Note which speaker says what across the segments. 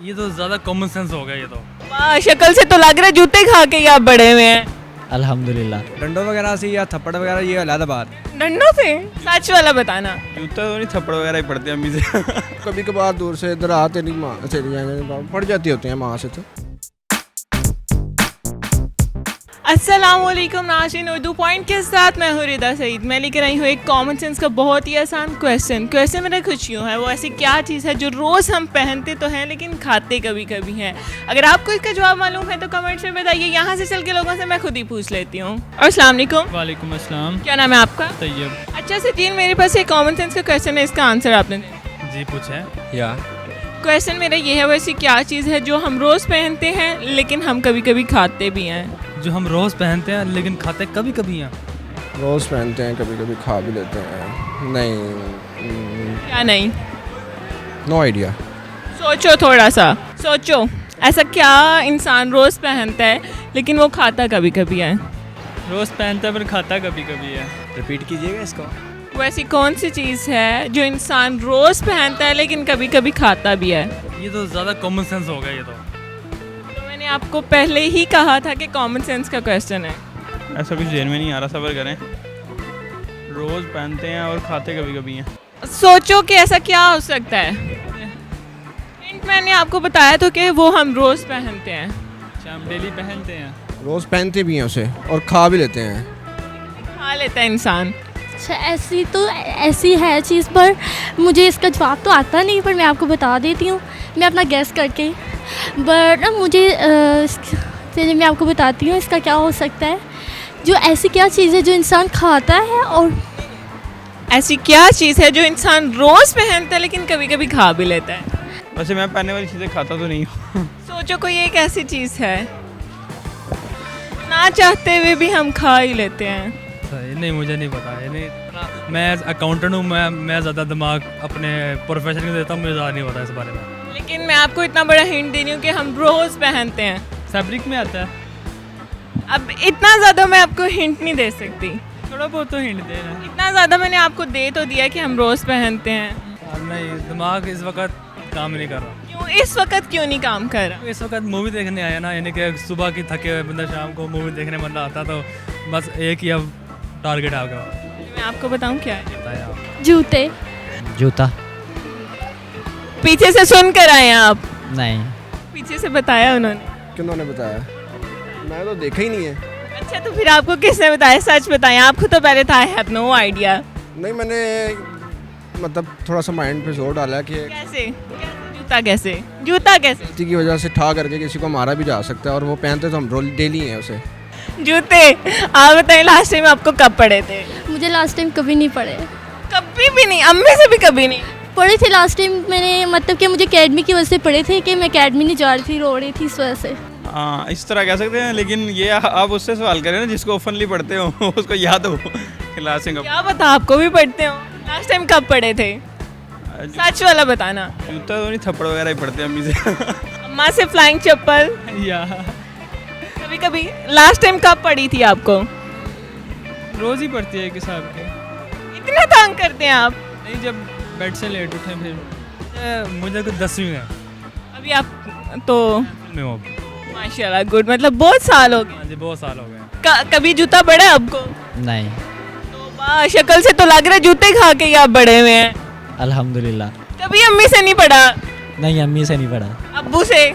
Speaker 1: ये तो ज़्यादा कॉमन सेंस हो गया ये तो।
Speaker 2: वाह, शक्ल से तो लग रहा है जूते खा के ही आप बड़े हुए हैं।
Speaker 3: अल्हम्दुलिल्लाह।
Speaker 4: डंडों वगैरह से या थप्पड़ वगैरह ये अलग बात।
Speaker 2: डंडों से? सच वाला बताना।
Speaker 5: जूता तो नहीं, थप्पड़ वगैरह ही पड़ते हैं अम्मी से।
Speaker 6: कभी कभार दूर से इधर आते नहीं, माँ से पड़ जाती होती हैं माँ से। तो
Speaker 2: अस्सलामुअलैकुम नाज़रीन, उर्दू पॉइंट के साथ मैं हूँ रिदा सईद। मैं लेकर आई हूँ एक कॉमन सेंस का बहुत ही आसान क्वेश्चन मेरा कुछ यूँ है, वो ऐसी क्या चीज़ है जो रोज़ हम पहनते तो हैं लेकिन खाते कभी कभी हैं। अगर आपको इसका जवाब मालूम है तो कमेंट्स में बताइए। यहाँ से चल के लोगों से मैं खुद ही पूछ लेती हूँ। और अस्सलाम वालेकुम।
Speaker 1: वालेकुम अस्सलाम।
Speaker 2: क्या नाम है आपका?
Speaker 1: तैयब।
Speaker 2: अच्छा सजीन, मेरे पास एक कॉमन सेंस का क्वेश्चन है, इसका आंसर आपने देना।
Speaker 1: जी पूछें।
Speaker 4: या
Speaker 2: क्वेश्चन मेरा ये है, वैसी क्या चीज़ है जो हम रोज़ पहनते हैं लेकिन हम कभी कभी खाते भी हैं?
Speaker 1: जो हम रोज़ पहनते हैं लेकिन खाते कभी कभी हैं।
Speaker 6: रोज़ पहनते हैं, कभी कभी खा भी लेते हैं। नहीं,
Speaker 2: क्या नहीं?
Speaker 6: No idea.
Speaker 2: सोचो, थोड़ा सा सोचो, ऐसा क्या इंसान रोज़ पहनता है लेकिन वो खाता कभी कभी है?
Speaker 1: रोज़ पहनता है पर खाता कभी कभी है।
Speaker 4: रिपीट कीजिएगा इसको।
Speaker 2: वो ऐसी कौन सी चीज़ है जो इंसान रोज़ पहनता है लेकिन कभी कभी खाता भी है?
Speaker 1: ये तो ज़्यादा कॉमन सेंस हो गया ये तो।
Speaker 2: तो मैंने आपको पहले ही कहा था कि कॉमन सेंस का क्वेश्चन है।
Speaker 5: ऐसा कुछ ज़हन में नहीं आ रहा, सब्र करें। रोज़ पहनते हैं और खाते कभी कभी हैं।
Speaker 2: सोचो कि ऐसा क्या हो सकता है। हिंट मैंने आपको बताया तो कि वो हम रोज़ पहनते हैं।
Speaker 1: अच्छा, हम डेली पहनते हैं।
Speaker 6: रोज़ पहनते भी हैं उसे और खा भी लेते हैं।
Speaker 2: खा लेता है इंसान।
Speaker 7: अच्छा, ऐसी है चीज़, पर मुझे इसका जवाब तो आता नहीं, पर मैं आपको बता देती हूँ, मैं अपना गैस करके। बट ना मुझे चलिए मैं आपको बताती हूँ इसका क्या हो सकता है। जो ऐसी क्या चीज़ है जो इंसान खाता है और
Speaker 2: ऐसी क्या चीज़ है जो इंसान रोज़ पहनता है लेकिन कभी कभी खा भी लेता है?
Speaker 5: वैसे मैं पहनने वाली चीज़ें खाता तो नहीं हूँ।
Speaker 2: सोचो कोई एक ऐसी चीज़ है ना चाहते हुए भी हम खा ही लेते हैं।
Speaker 1: सही नहीं, मुझे नहीं पता है। नहीं इतना, मैं अकाउंटेंट हूँ, मैं ज़्यादा दिमाग अपने प्रोफेशन को देता हूँ, मुझे ज़्यादा नहीं पता इस बारे में।
Speaker 2: लेकिन मैं आपको इतना बड़ा हिंट दे रही हूँ कि हम रोज़ पहनते हैं।
Speaker 1: फैब्रिक में आता है।
Speaker 2: अब इतना ज़्यादा मैं आपको हिंट नहीं दे सकती।
Speaker 1: थोड़ा बहुत तो हिंट दे रहे हैं।
Speaker 2: इतना ज़्यादा मैंने आपको दे तो दिया कि हम रोज़ पहनते हैं।
Speaker 1: नहीं, दिमाग इस वक्त काम नहीं कर रहा।
Speaker 2: क्यों इस वक्त क्यों नहीं काम कर रहा?
Speaker 1: इस वक्त मूवी देखने आया ना, यानी कि सुबह की थके हुए बंदा शाम को मूवी देखने बंदा आता तो बस एक ही अब टारगेट आ गया।
Speaker 2: मैं आपको बताऊँ क्या है?
Speaker 1: बताया आप।
Speaker 7: जूते?
Speaker 3: जूता?
Speaker 2: पीछे से सुन कर आए हैं आप?
Speaker 3: नहीं।
Speaker 2: पीछे से बताया उन्होंने।
Speaker 6: किन्होंने बताया? मैं तो देखा ही नहीं है।
Speaker 2: अच्छा, तो फिर आपको किसने बताया? सच बताएं, आपको तो पहले था, आई हैव नो आइडिया।
Speaker 6: नहीं, मैंने मतलब थोड़ा सा माइंड पे जोर डाला कि
Speaker 2: कैसे? जूता कैसे? जूता कैसे?
Speaker 6: गलती की वजह से ठा करके किसी को मारा भी जा सकता है, और वो पहनते तो हम रोज डेली हैं उसे।
Speaker 2: जूते? आप बताएं लास्ट टाइम आपको कब पड़े थे?
Speaker 7: मुझे लास्ट टाइम कभी नहीं पड़े।
Speaker 2: कभी भी नहीं? अम्मी से भी कभी नहीं?
Speaker 7: पड़े थे लास्ट टाइम मैंने, मतलब कि मुझे अकेडमी की वजह से पड़े थे कि मैं अकेडमी नहीं जा रही थी, रो रही थी इस वजह से।
Speaker 5: हाँ, इस तरह कह सकते हैं, लेकिन ये आप उससे सवाल करें ना जिसको ओपनली पढ़ते हो, उसको याद हो क्लास में।
Speaker 2: क्या बता, आपको भी पढ़ते हो? लास्ट टाइम कब पढ़े थे? सच वाला बताना।
Speaker 5: जूता तो नहीं, थप्पड़ वगैरह ही पड़ते हैं अम्मी से।
Speaker 2: अम्मा से फ्लाइंग चप्पल?
Speaker 1: या
Speaker 2: कभी कभी। लास्ट टाइम कब पड़ी थी आपको?
Speaker 1: रोज़ ही पड़ती है एक हिसाब के।
Speaker 2: इतना तंग करते हैं आप?
Speaker 1: नहीं, जब बेड से लेट उठे फिर मुझे कुछ 10वीं में।
Speaker 2: अभी आप तो
Speaker 1: में हो।
Speaker 2: माशाल्लाह गुड, मतलब बहुत साल हो गए।
Speaker 1: हाँ जी, बहुत साल हो गए।
Speaker 2: कभी जूता पड़ा है आपको?
Speaker 3: नहीं।
Speaker 2: तो वाह, शक्ल से तो लग रहा है जूते खा के ही आप बड़े हुए हैं।
Speaker 3: अल्हम्दुलिल्लाह।
Speaker 2: कभी अम्मी से नहीं पड़ा?
Speaker 3: नहीं, अम्मी से नहीं पढ़ा।
Speaker 2: अब्बू से?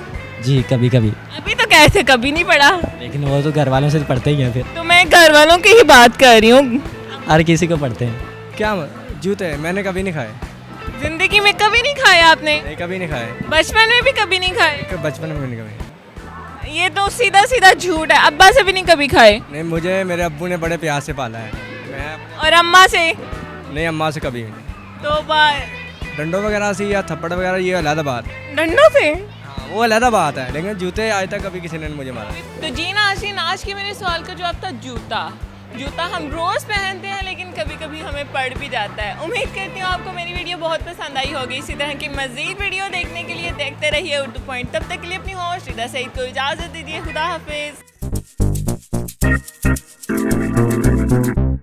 Speaker 3: जी कभी कभी।
Speaker 2: अभी तो कहते कभी नहीं पड़ा।
Speaker 3: लेकिन वो तो घर वालों से पढ़ते ही हैं फिर।
Speaker 2: तो मैं घर वालों की ही बात कर रही हूँ।
Speaker 3: हर किसी को पढ़ते हैं।
Speaker 4: क्या जूते? मैंने कभी नहीं खाए।
Speaker 2: जिंदगी में कभी नहीं खाया आपने?
Speaker 4: नहीं, कभी नहीं खाए।
Speaker 2: बचपन में भी कभी नहीं खाए?
Speaker 4: बचपन में भी नहीं कभी।
Speaker 2: ये तो सीधा सीधा झूठ है। अब्बा से भी नहीं कभी खाए?
Speaker 4: नहीं, मुझे मेरे अब्बू ने बड़े प्यार से पाला है। मैं
Speaker 2: और अम्मा से?
Speaker 4: नहीं, अम्मा से कभी नहीं।
Speaker 2: तो
Speaker 4: डंडों वगैरह से या थप्पड़ वगैरह ये अलग बात।
Speaker 2: डंडों से?
Speaker 4: हाँ, वो अलग बात है, लेकिन जूते आज तक कभी किसी ने मुझे मारा।
Speaker 2: तो जी नाज़रीन, आज के मेरे सवाल का जवाब था जूता। जूता हम रोज़ पहनते हैं लेकिन कभी कभी हमें पड़ भी जाता है। उम्मीद करती हूँ आपको मेरी वीडियो बहुत पसंद आई होगी। इसी तरह की मज़ीद वीडियो देखने के लिए देखते रहिए उर्दू पॉइंट। तब तक के लिए अपनी होस्ट रिदा सईद को इजाज़त दीजिए। खुदा हाफिज़।